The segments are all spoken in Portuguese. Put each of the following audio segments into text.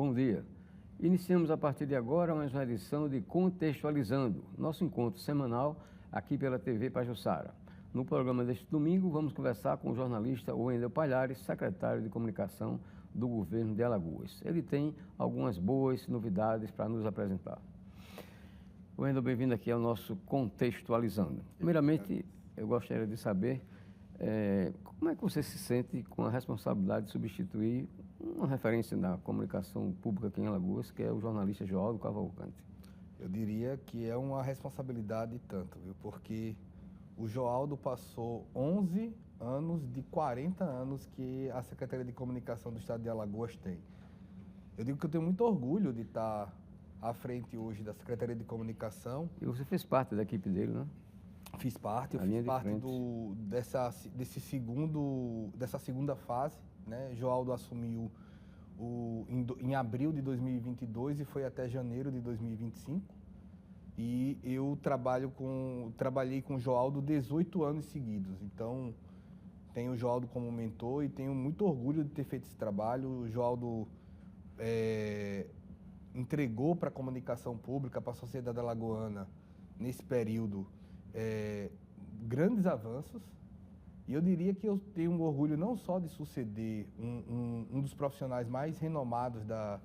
Bom dia. Iniciamos a partir de agora mais uma edição de Contextualizando, nosso encontro semanal aqui pela TV Pajuçara. No programa deste domingo, vamos conversar com o jornalista Wendel Palhares, secretário de Comunicação do governo de Alagoas. Ele tem algumas boas novidades para nos apresentar. Wendel, bem-vindo aqui ao nosso Contextualizando. Primeiramente, eu gostaria de saber como é que você se sente com a responsabilidade de substituir uma referência na comunicação pública aqui em Alagoas, que é o jornalista Joaldo Cavalcante. Eu diria que é uma responsabilidade tanto, viu? Porque o Joaldo passou 11 anos de 40 anos que a Secretaria de Comunicação do Estado de Alagoas tem. Eu digo que eu tenho muito orgulho de estar à frente hoje da Secretaria de Comunicação. E você fez parte da equipe dele, né? Fiz parte dessa segunda fase, né? Joaldo assumiu em abril de 2022 e foi até janeiro de 2025. E eu trabalhei com o Joaldo 18 anos seguidos. Então, tenho o Joaldo como mentor e tenho muito orgulho de ter feito esse trabalho. O Joaldo entregou para a comunicação pública, para a sociedade alagoana, nesse período, grandes avanços. E eu diria que eu tenho um orgulho não só de suceder um dos profissionais mais renomados da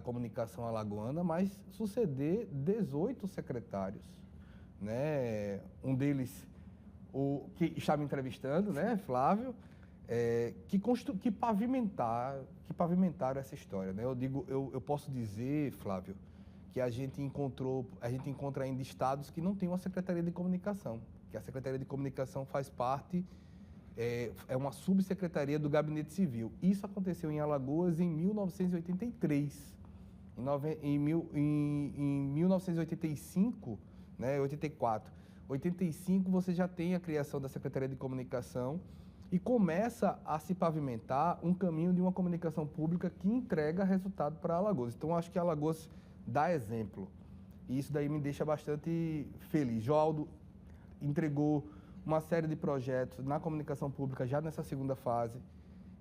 comunicação alagoana, mas suceder 18 secretários, né? Um deles, o que está me entrevistando, né, Flávio, que pavimentaram essa história, né? Eu posso dizer, Flávio, que a gente encontra ainda estados que não têm uma Secretaria de Comunicação, que a Secretaria de Comunicação faz parte, é uma subsecretaria do Gabinete Civil. Isso aconteceu em Alagoas em 1983. Em 1985, né, 85, você já tem a criação da Secretaria de Comunicação e começa a se pavimentar um caminho de uma comunicação pública que entrega resultado para Alagoas. Então, acho que Alagoas dá exemplo. E isso daí me deixa bastante feliz. Joaldo entregou uma série de projetos na comunicação pública já nessa segunda fase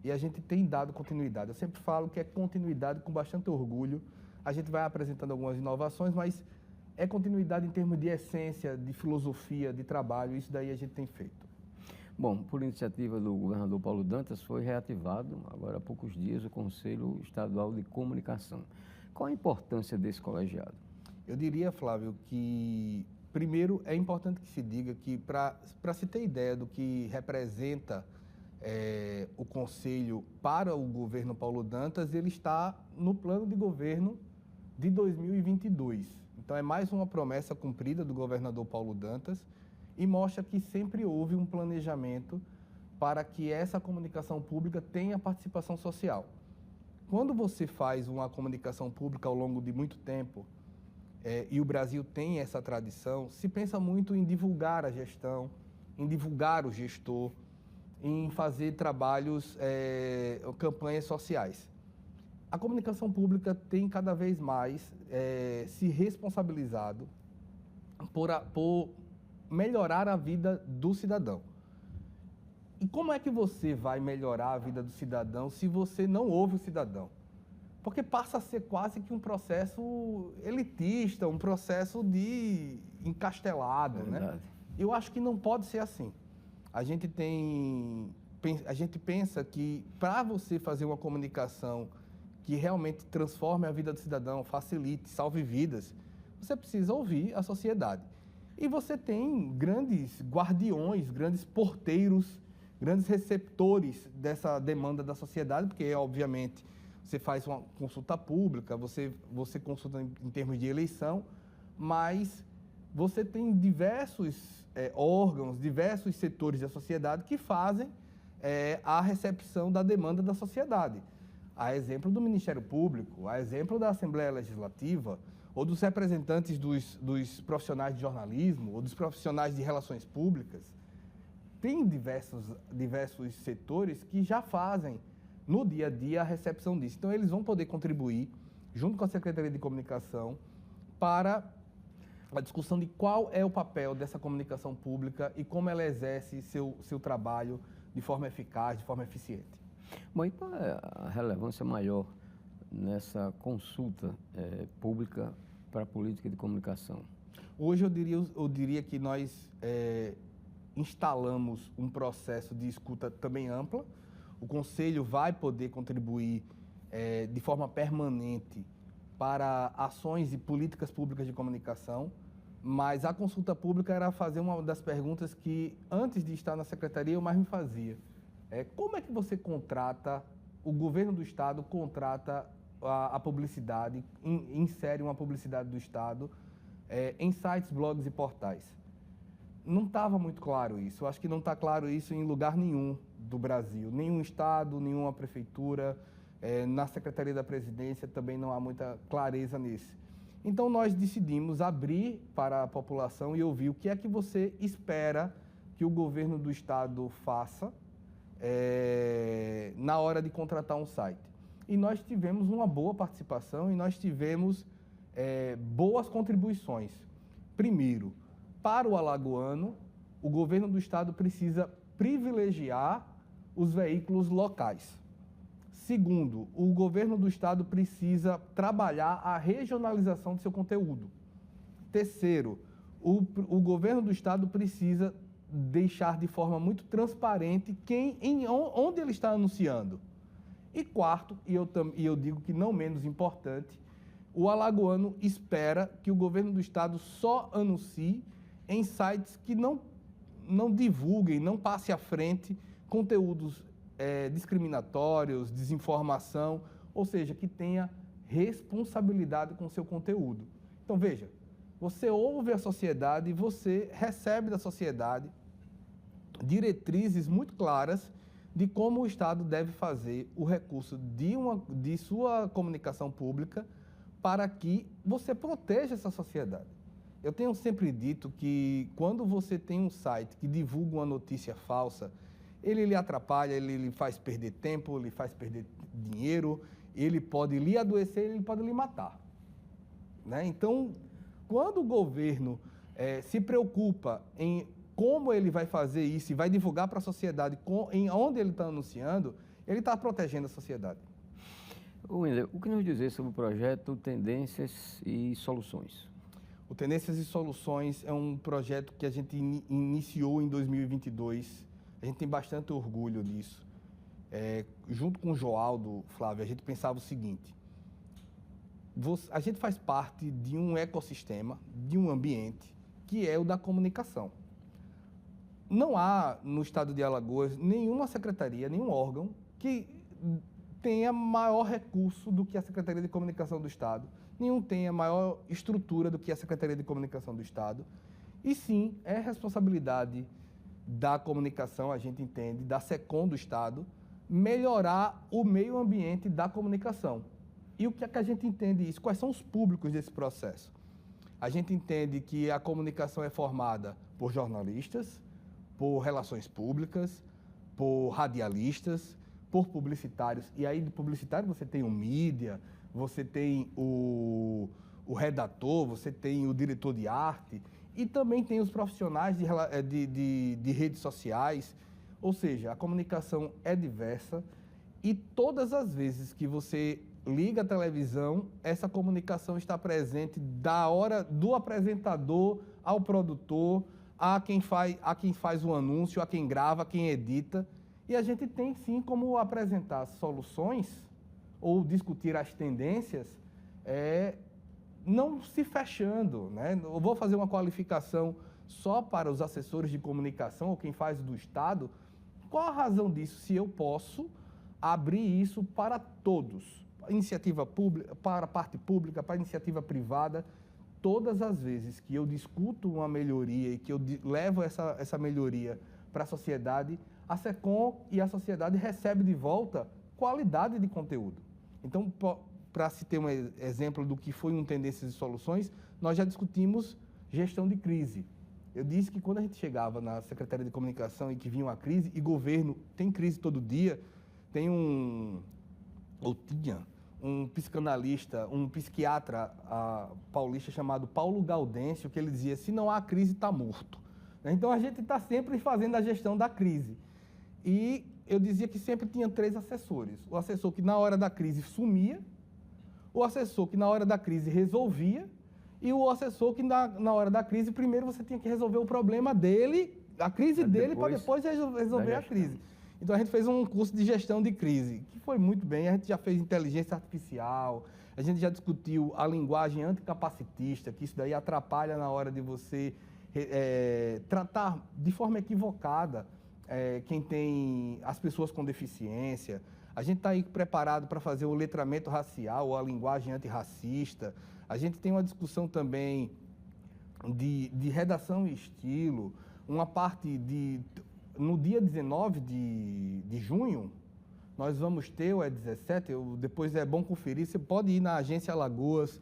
e a gente tem dado continuidade. Eu sempre falo que é continuidade com bastante orgulho. A gente vai apresentando algumas inovações, mas é continuidade em termos de essência, de filosofia, de trabalho. Isso daí a gente tem feito. Bom, por iniciativa do governador Paulo Dantas, foi reativado, agora há poucos dias, o Conselho Estadual de Comunicação. Qual a importância desse colegiado? Eu diria, Flávio, que primeiro é importante que se diga que, para se ter ideia do que representa o Conselho para o governo Paulo Dantas, ele está no plano de governo de 2022. Então, é mais uma promessa cumprida do governador Paulo Dantas e mostra que sempre houve um planejamento para que essa comunicação pública tenha participação social. Quando você faz uma comunicação pública ao longo de muito tempo, e o Brasil tem essa tradição, se pensa muito em divulgar a gestão, em divulgar o gestor, em fazer trabalhos, campanhas sociais. A comunicação pública tem cada vez mais se responsabilizado por melhorar a vida do cidadão. E como é que você vai melhorar a vida do cidadão se você não ouve o cidadão? Porque passa a ser quase que um processo elitista, um processo de encastelado, né? Eu acho que não pode ser assim. A gente pensa que para você fazer uma comunicação que realmente transforme a vida do cidadão, facilite, salve vidas, você precisa ouvir a sociedade. E você tem grandes guardiões, grandes porteiros, grandes receptores dessa demanda da sociedade, porque, obviamente, você faz uma consulta pública, você consulta em termos de eleição, mas você tem diversos órgãos, diversos setores da sociedade que fazem a recepção da demanda da sociedade. A exemplo do Ministério Público, a exemplo da Assembleia Legislativa, ou dos representantes dos profissionais de jornalismo, ou dos profissionais de relações públicas. Tem diversos setores que já fazem no dia a dia a recepção disso. Então, eles vão poder contribuir, junto com a Secretaria de Comunicação, para a discussão de qual é o papel dessa comunicação pública e como ela exerce seu trabalho de forma eficaz, de forma eficiente. Bom, e qual é a relevância maior nessa consulta pública para a política de comunicação? Hoje eu diria que nós instalamos um processo de escuta também ampla. O Conselho vai poder contribuir de forma permanente para ações e políticas públicas de comunicação, mas a consulta pública era fazer uma das perguntas que, antes de estar na Secretaria, eu mais me fazia. Como é que você contrata, o governo do Estado contrata a publicidade, insere uma publicidade do Estado em sites, blogs e portais? Não estava muito claro isso. Eu acho que não está claro isso em lugar nenhum do Brasil. Nenhum Estado, nenhuma prefeitura, na Secretaria da Presidência também não há muita clareza nisso. Então, nós decidimos abrir para a população e ouvir o que é que você espera que o governo do Estado faça na hora de contratar um site. E nós tivemos uma boa participação e nós tivemos boas contribuições. Primeiro, para o alagoano, o governo do Estado precisa privilegiar os veículos locais. Segundo, o governo do Estado precisa trabalhar a regionalização do seu conteúdo. Terceiro, o governo do Estado precisa deixar de forma muito transparente onde ele está anunciando. E quarto, e eu digo que não menos importante, o alagoano espera que o governo do Estado só anuncie em sites que não divulguem, não passe à frente conteúdos discriminatórios, desinformação, ou seja, que tenha responsabilidade com o seu conteúdo. Então, veja, você ouve a sociedade e você recebe da sociedade diretrizes muito claras de como o Estado deve fazer o recurso de sua comunicação pública para que você proteja essa sociedade. Eu tenho sempre dito que quando você tem um site que divulga uma notícia falsa, ele lhe atrapalha, ele lhe faz perder tempo, ele faz perder dinheiro, ele pode lhe adoecer, ele pode lhe matar. Né? Então, quando o governo se preocupa em como ele vai fazer isso e vai divulgar para a sociedade em onde ele está anunciando, ele está protegendo a sociedade. Wendel, o que nos dizer sobre o projeto Tendências e Soluções? O Tendências e Soluções é um projeto que a gente iniciou em 2022. A gente tem bastante orgulho disso. Junto com o Joaldo, Flávio, a gente pensava o seguinte: a gente faz parte de um ecossistema, de um ambiente, que é o da comunicação. Não há, no estado de Alagoas, nenhuma secretaria, nenhum órgão que tenha maior recurso do que a Secretaria de Comunicação do Estado, nenhum tenha maior estrutura do que a Secretaria de Comunicação do Estado. E sim, é responsabilidade da comunicação, a gente entende, da SECOM do Estado, melhorar o meio ambiente da comunicação. E o que é que a gente entende isso? Quais são os públicos desse processo? A gente entende que a comunicação é formada por jornalistas, por relações públicas, por radialistas, por publicitários. E aí, de publicitário, você tem o mídia, você tem o redator, você tem o diretor de arte, e também tem os profissionais de redes sociais. Ou seja, a comunicação é diversa e todas as vezes que você liga a televisão, essa comunicação está presente da hora do apresentador ao produtor, a quem faz o anúncio, a quem grava, a quem edita. E a gente tem sim como apresentar soluções ou discutir as tendências, não se fechando, né? Eu vou fazer uma qualificação só para os assessores de comunicação ou quem faz do Estado. Qual a razão disso? Se eu posso abrir isso para todos, iniciativa pública, para a parte pública, para a iniciativa privada, todas as vezes que eu discuto uma melhoria e que eu levo essa melhoria para a sociedade, a SECOM e a sociedade recebem de volta qualidade de conteúdo. Então, para se ter um exemplo do que foi um Tendências e Soluções, nós já discutimos gestão de crise. Eu disse que quando a gente chegava na Secretaria de Comunicação e que vinha uma crise, e governo tem crise todo dia, tinha um psicanalista, um psiquiatra paulista chamado Paulo Gaudêncio, que ele dizia: se não há crise, está morto. Então, a gente está sempre fazendo a gestão da crise. E eu dizia que sempre tinha 3 assessores. O assessor que, na hora da crise, sumia, O assessor que na hora da crise resolvia e o assessor que na hora da crise, primeiro você tinha que resolver o problema dele, a crise dele, para depois resolver a crise. Então a gente fez um curso de gestão de crise, que foi muito bem, a gente já fez inteligência artificial, a gente já discutiu a linguagem anticapacitista, que isso daí atrapalha na hora de você tratar de forma equivocada quem tem as pessoas com deficiência. A gente está aí preparado para fazer o letramento racial ou a linguagem antirracista. A gente tem uma discussão também de redação e estilo, uma parte no dia 19 de junho, nós vamos ter, ou é 17, depois é bom conferir, você pode ir na agência Alagoas,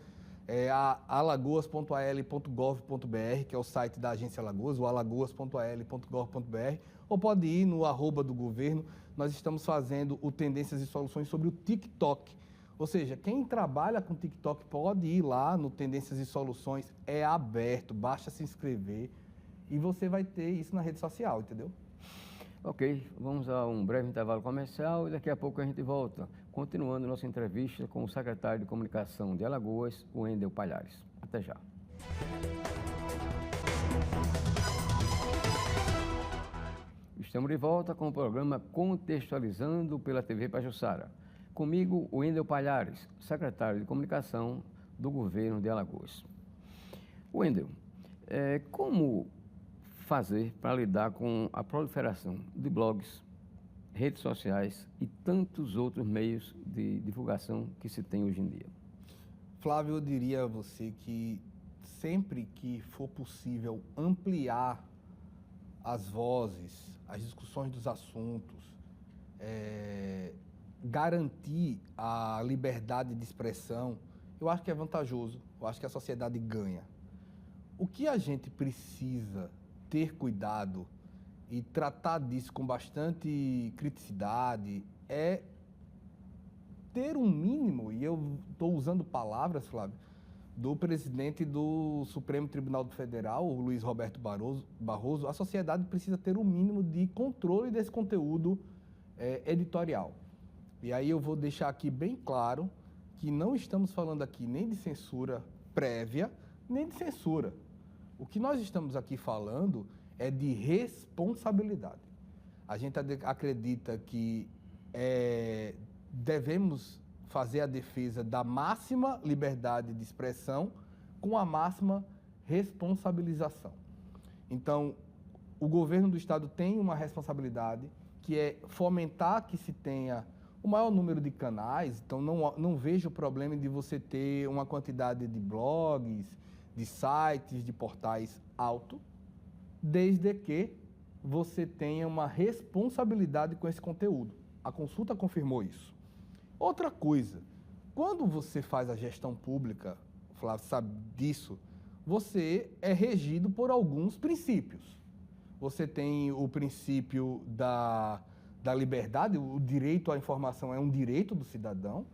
alagoas.al.gov.br, que é o site da agência Alagoas, o alagoas.al.gov.br, ou pode ir no @ do governo. Nós estamos fazendo o Tendências e Soluções sobre o TikTok. Ou seja, quem trabalha com TikTok pode ir lá no Tendências e Soluções, é aberto, basta se inscrever e você vai ter isso na rede social, entendeu? Ok, vamos a um breve intervalo comercial e daqui a pouco a gente volta, continuando nossa entrevista com o secretário de Comunicação de Alagoas, o Wendel Palhares. Até já. Estamos de volta com o programa Contextualizando pela TV Pajuçara. Comigo, o Wendel Palhares, secretário de Comunicação do Governo de Alagoas. Wendel, como fazer para lidar com a proliferação de blogs, redes sociais e tantos outros meios de divulgação que se tem hoje em dia? Flávio, eu diria a você que sempre que for possível ampliar as vozes, as discussões dos assuntos, garantir a liberdade de expressão, eu acho que é vantajoso, eu acho que a sociedade ganha. O que a gente precisa ter cuidado e tratar disso com bastante criticidade é ter um mínimo, e eu estou usando palavras, Flávio, do presidente do Supremo Tribunal Federal, o Luiz Roberto Barroso, a sociedade precisa ter um mínimo de controle desse conteúdo editorial. E aí eu vou deixar aqui bem claro que não estamos falando aqui nem de censura prévia, nem de censura. O que nós estamos aqui falando é de responsabilidade. A gente acredita que devemos fazer a defesa da máxima liberdade de expressão com a máxima responsabilização. Então, o governo do estado tem uma responsabilidade que é fomentar que se tenha o maior número de canais. Então, não vejo problema de você ter uma quantidade de blogs, de sites, de portais alto, desde que você tenha uma responsabilidade com esse conteúdo. A consulta confirmou isso. Outra coisa, quando você faz a gestão pública, o Flávio sabe disso, você é regido por alguns princípios. Você tem o princípio da liberdade, o direito à informação é um direito do cidadão,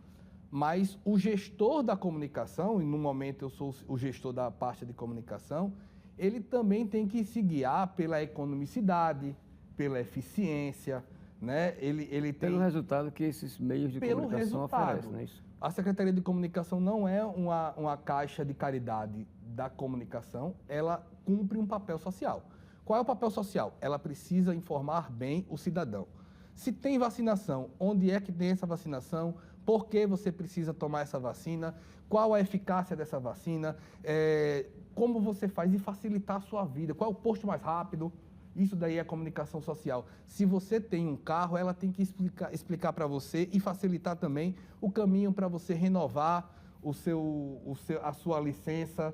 mas o gestor da comunicação, e no momento eu sou o gestor da parte de comunicação, ele também tem que se guiar pela economicidade, pela eficiência, né? Ele tem... Pelo resultado que esses meios de comunicação oferecem, não é isso? A Secretaria de Comunicação não é uma caixa de caridade da comunicação, ela cumpre um papel social. Qual é o papel social? Ela precisa informar bem o cidadão. Se tem vacinação, onde é que tem essa vacinação? Por que você precisa tomar essa vacina? Qual a eficácia dessa vacina? Como você faz e facilitar a sua vida? Qual é o posto mais rápido? Isso daí é comunicação social. Se você tem um carro, ela tem que explicar para você e facilitar também o caminho para você renovar a sua licença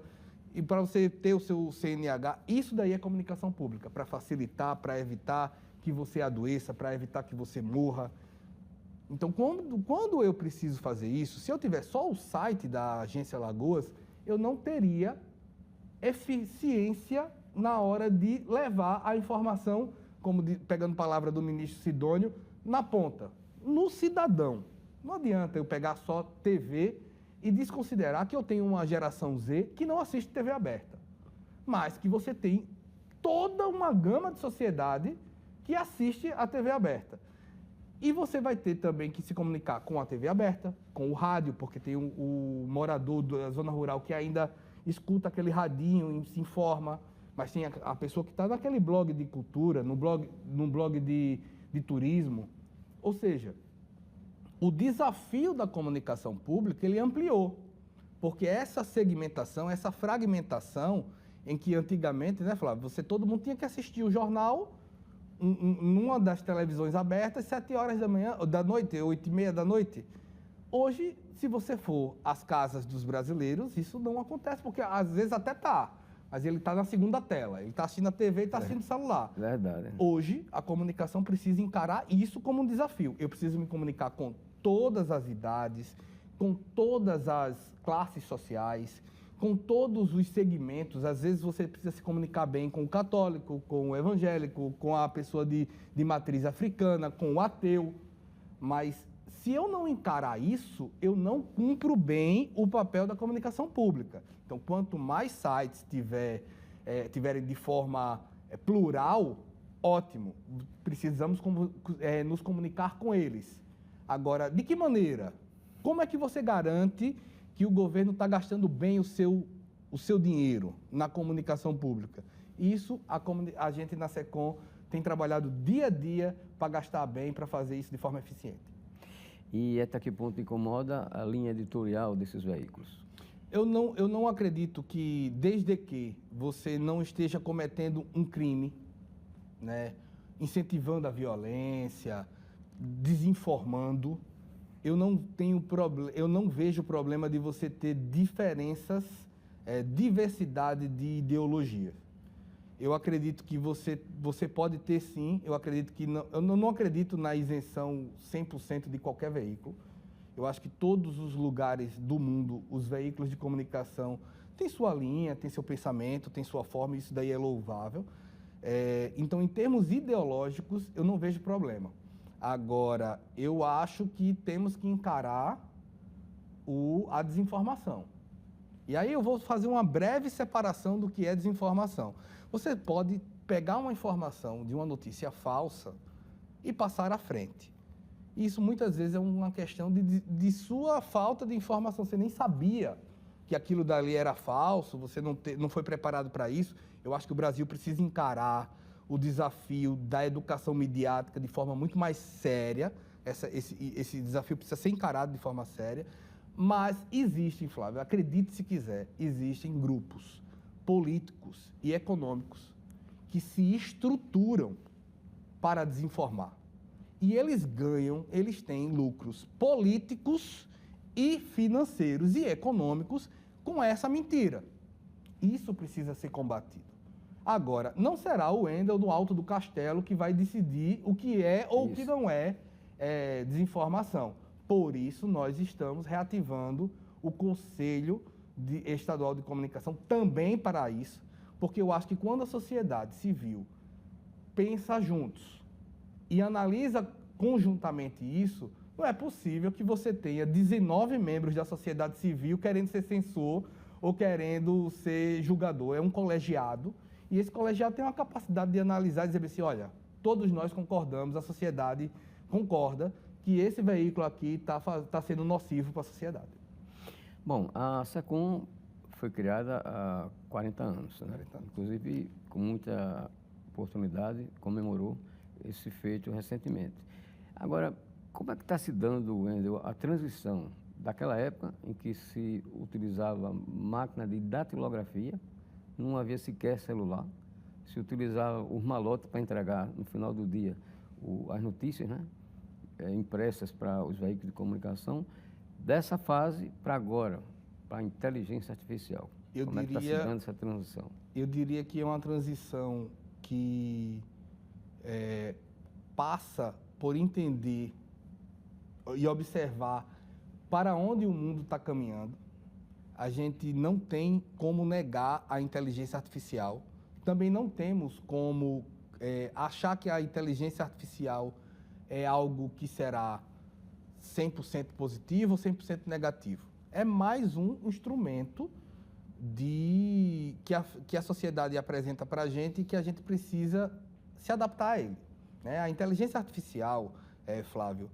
e para você ter o seu CNH. Isso daí é comunicação pública, para facilitar, para evitar que você adoeça, para evitar que você morra. Então, quando eu preciso fazer isso, se eu tiver só o site da Agência Alagoas, eu não teria eficiência na hora de levar a informação, pegando palavra do ministro Sidônio, na ponta, no cidadão. Não adianta eu pegar só TV e desconsiderar que eu tenho uma geração Z que não assiste TV aberta, mas que você tem toda uma gama de sociedade que assiste a TV aberta. E você vai ter também que se comunicar com a TV aberta, com o rádio, porque tem o morador da zona rural que ainda escuta aquele radinho e se informa, mas tem a pessoa que está naquele blog de cultura, num blog de turismo. Ou seja, o desafio da comunicação pública, ele ampliou, porque essa segmentação, essa fragmentação, em que antigamente, né, Flávio, todo mundo tinha que assistir o jornal numa das televisões abertas, 7 horas da noite, 8h30 da noite. Hoje, se você for às casas dos brasileiros, isso não acontece, porque às vezes até tá, mas ele está na segunda tela, ele está assistindo a TV e está assistindo o celular. Verdade. Hoje, a comunicação precisa encarar isso como um desafio. Eu preciso me comunicar com todas as idades, com todas as classes sociais, com todos os segmentos. Às vezes você precisa se comunicar bem com o católico, com o evangélico, com a pessoa de matriz africana, com o ateu. Mas se eu não encarar isso, eu não cumpro bem o papel da comunicação pública. Então, quanto mais sites tiverem de forma plural, ótimo. Precisamos nos comunicar com eles. Agora, de que maneira? Como é que você garante que o governo está gastando bem o seu dinheiro na comunicação pública? Isso a gente na SECOM tem trabalhado dia a dia para gastar bem, para fazer isso de forma eficiente. E até que ponto incomoda a linha editorial desses veículos? Eu não acredito que, desde que você não esteja cometendo um crime, né, incentivando a violência, desinformando, eu não vejo problema de você ter diferenças, diversidade de ideologias. Eu acredito que você pode ter sim, eu não acredito na isenção 100% de qualquer veículo. Eu acho que todos os lugares do mundo, os veículos de comunicação têm sua linha, têm seu pensamento, têm sua forma, e isso daí é louvável. Então, em termos ideológicos, eu não vejo problema. Agora, eu acho que temos que encarar a desinformação. E aí eu vou fazer uma breve separação do que é desinformação. Você pode pegar uma informação de uma notícia falsa e passar à frente. Isso muitas vezes é uma questão de sua falta de informação. Você nem sabia que aquilo dali era falso, você não foi preparado para isso. Eu acho que o Brasil precisa encarar o desafio da educação midiática de forma muito mais séria. Esse desafio precisa ser encarado de forma séria. Mas existem, Flávio, acredite se quiser, existem grupos políticos e econômicos que se estruturam para desinformar. E eles têm lucros políticos e financeiros e econômicos com essa mentira. Isso precisa ser combatido. Agora, não será o Wendel do alto do castelo que vai decidir o que é ou o que não é desinformação. Por isso, nós estamos reativando o Conselho Estadual de Comunicação também para isso, porque eu acho que quando a sociedade civil pensa juntos e analisa conjuntamente isso, não é possível que você tenha 19 membros da sociedade civil querendo ser censor ou querendo ser julgador. É um colegiado, e esse colegiado tem uma capacidade de analisar e dizer assim, olha, todos nós concordamos, a sociedade concorda que esse veículo aqui está sendo nocivo para a sociedade. Bom, a SECOM foi criada há 40 anos, né? 40 anos. Inclusive, com muita oportunidade, comemorou esse feito recentemente. Agora, como é que está se dando, Wendel, a transição daquela época em que se utilizava máquina de datilografia, não havia sequer celular, se utilizava os malotes para entregar no final do dia as notícias, né? Impressas para os veículos de comunicação, dessa fase para agora, para a inteligência artificial. Como é que está se dando essa transição? Eu diria que é uma transição que passa por entender e observar para onde o mundo está caminhando. A gente não tem como negar a inteligência artificial. Também não temos como achar que a inteligência artificial é algo que será 100% positivo ou 100% negativo. É mais um instrumento que a sociedade apresenta para a gente e que a gente precisa se adaptar a ele, né? A inteligência artificial, Flávio,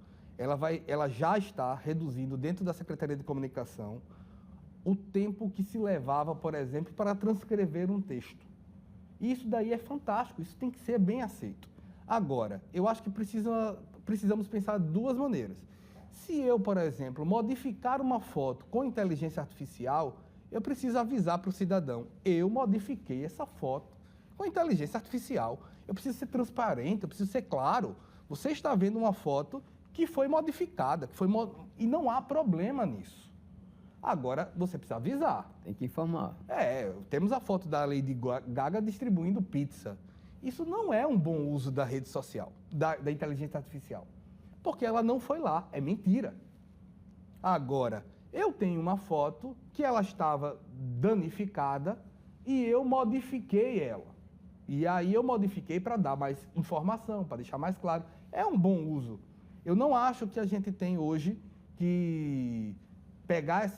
ela já está reduzindo dentro da Secretaria de Comunicação o tempo que se levava, por exemplo, para transcrever um texto. E isso daí é fantástico, isso tem que ser bem aceito. Agora, eu acho que precisamos pensar de duas maneiras. Se eu, por exemplo, modificar uma foto com inteligência artificial, eu preciso avisar para o cidadão, eu modifiquei essa foto com inteligência artificial. Eu preciso ser transparente, eu preciso ser claro. Você está vendo uma foto que foi modificada, e não há problema nisso. Agora, você precisa avisar. Tem que informar. Temos a foto da Lady Gaga distribuindo pizza. Isso não é um bom uso da rede social, da inteligência artificial. Porque ela não foi lá, é mentira. Agora, eu tenho uma foto que ela estava danificada e eu modifiquei ela. E aí eu modifiquei para dar mais informação, para deixar mais claro. É um bom uso. Eu não acho que a gente tem hoje que pegar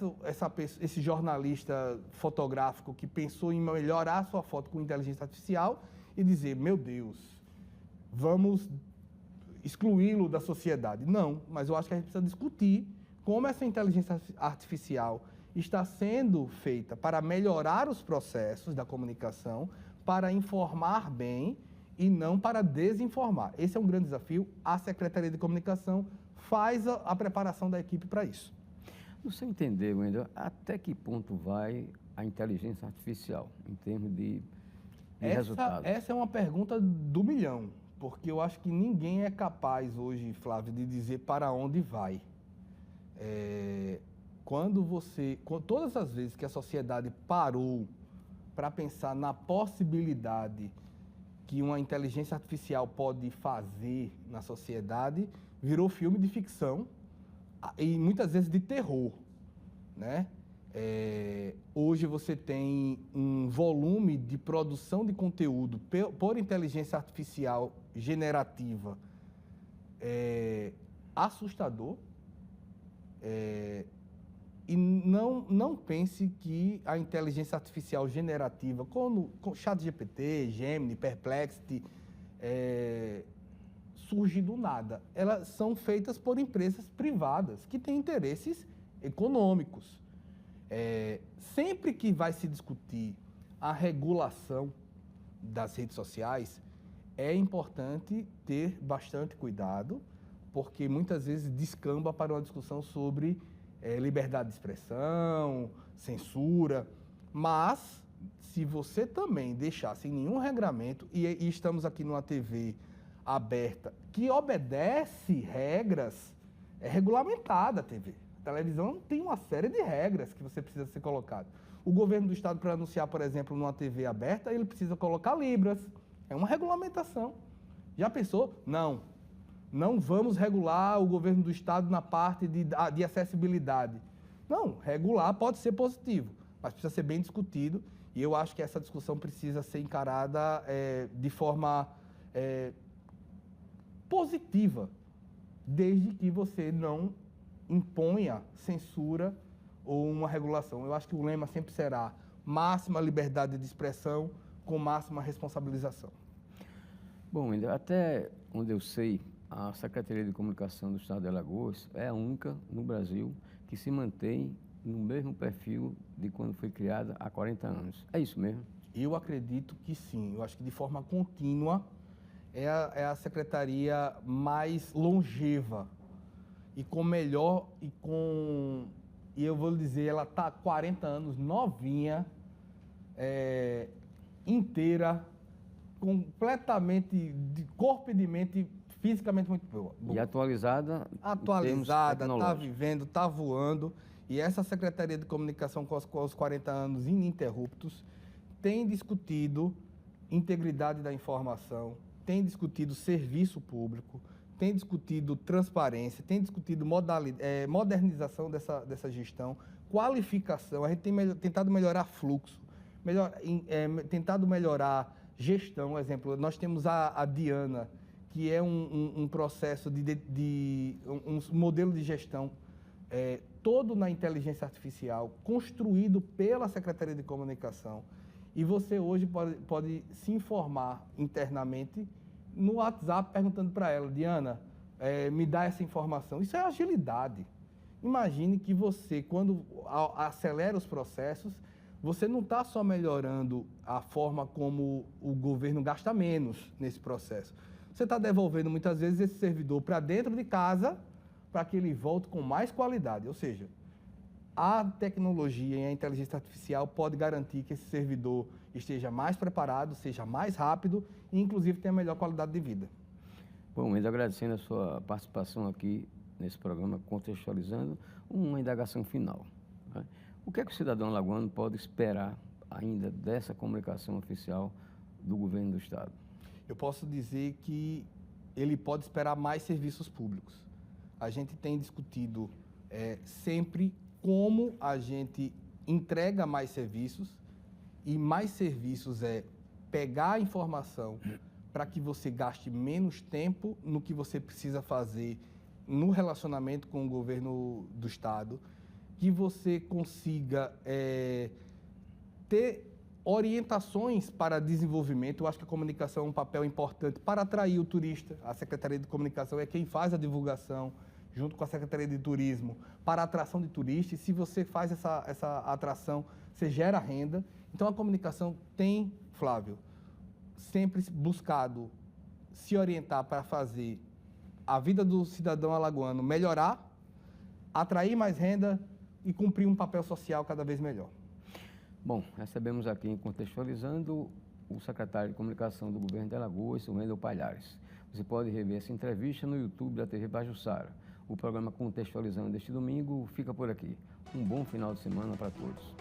esse jornalista fotográfico que pensou em melhorar a sua foto com inteligência artificial e dizer, meu Deus, vamos excluí-lo da sociedade. Não, mas eu acho que a gente precisa discutir como essa inteligência artificial está sendo feita para melhorar os processos da comunicação, para informar bem e não para desinformar. Esse é um grande desafio. A Secretaria de Comunicação faz a preparação da equipe para isso. No seu entender, Wendel, até que ponto vai a inteligência artificial em termos de resultados? Essa é uma pergunta do milhão, porque eu acho que ninguém é capaz hoje, Flávio, de dizer para onde vai. Todas as vezes que a sociedade parou para pensar na possibilidade que uma inteligência artificial pode fazer na sociedade, virou filme de ficção e muitas vezes de terror, né? Hoje você tem um volume de produção de conteúdo por inteligência artificial generativa assustador. E não pense que a inteligência artificial generativa, com ChatGPT, Gemini, Perplexity, surge do nada. Elas são feitas por empresas privadas que têm interesses econômicos. Sempre que vai se discutir a regulação das redes sociais, é importante ter bastante cuidado, porque muitas vezes descamba para uma discussão sobre liberdade de expressão, censura, mas se você também deixar sem nenhum regramento, e estamos aqui numa TV aberta que obedece regras, é regulamentada a TV. A televisão tem uma série de regras que você precisa ser colocado. O governo do estado, para anunciar, por exemplo, numa TV aberta, ele precisa colocar libras. É uma regulamentação. Já pensou? Não vamos regular o governo do estado na parte de acessibilidade. Não, regular pode ser positivo, mas precisa ser bem discutido. E eu acho que essa discussão precisa ser encarada de forma positiva, desde que você não imponha censura ou uma regulação. Eu acho que o lema sempre será máxima liberdade de expressão com máxima responsabilização. Bom, até onde eu sei, a Secretaria de Comunicação do Estado de Alagoas é a única no Brasil que se mantém no mesmo perfil de quando foi criada há 40 anos. É isso mesmo? Eu acredito que sim. Eu acho que de forma contínua é a secretaria mais longeva e com melhor e eu vou lhe dizer, ela está há 40 anos novinha, inteira, completamente de corpo e de mente, fisicamente muito boa. E atualizada, está vivendo, está voando. E essa Secretaria de Comunicação com os 40 anos ininterruptos tem discutido integridade da informação, tem discutido serviço público, tem discutido transparência, tem discutido modernização dessa gestão, qualificação. A gente tem tentado melhorar fluxo, tentado melhorar gestão. Exemplo, nós temos a Diana, que é um processo um modelo de gestão todo na inteligência artificial, construído pela Secretaria de Comunicação. E você hoje pode se informar internamente no WhatsApp, perguntando para ela, Diana, me dá essa informação. Isso é agilidade. Imagine que você, quando acelera os processos, você não está só melhorando a forma como o governo gasta menos nesse processo. Você está devolvendo, muitas vezes, esse servidor para dentro de casa para que ele volte com mais qualidade. Ou seja, a tecnologia e a inteligência artificial pode garantir que esse servidor esteja mais preparado, seja mais rápido e, inclusive, tenha melhor qualidade de vida. Bom, ainda agradecendo a sua participação aqui nesse programa, contextualizando uma indagação final, né? O que é que o cidadão alagoano pode esperar ainda dessa comunicação oficial do governo do Estado? Eu posso dizer que ele pode esperar mais serviços públicos. A gente tem discutido sempre como a gente entrega mais serviços, e mais serviços é pegar a informação para que você gaste menos tempo no que você precisa fazer no relacionamento com o governo do Estado, que você consiga ter orientações para desenvolvimento. Eu acho que a comunicação é um papel importante para atrair o turista. A Secretaria de Comunicação é quem faz a divulgação, junto com a Secretaria de Turismo, para a atração de turistas. E se você faz essa atração, você gera renda. Então, a comunicação tem, Flávio, sempre buscado se orientar para fazer a vida do cidadão alagoano melhorar, atrair mais renda e cumprir um papel social cada vez melhor. Bom, recebemos aqui, contextualizando, o secretário de Comunicação do Governo de Alagoas, o Wendel Palhares. Você pode rever essa entrevista no YouTube da TV Pajuçara. O programa Contextualizando deste domingo fica por aqui. Um bom final de semana para todos.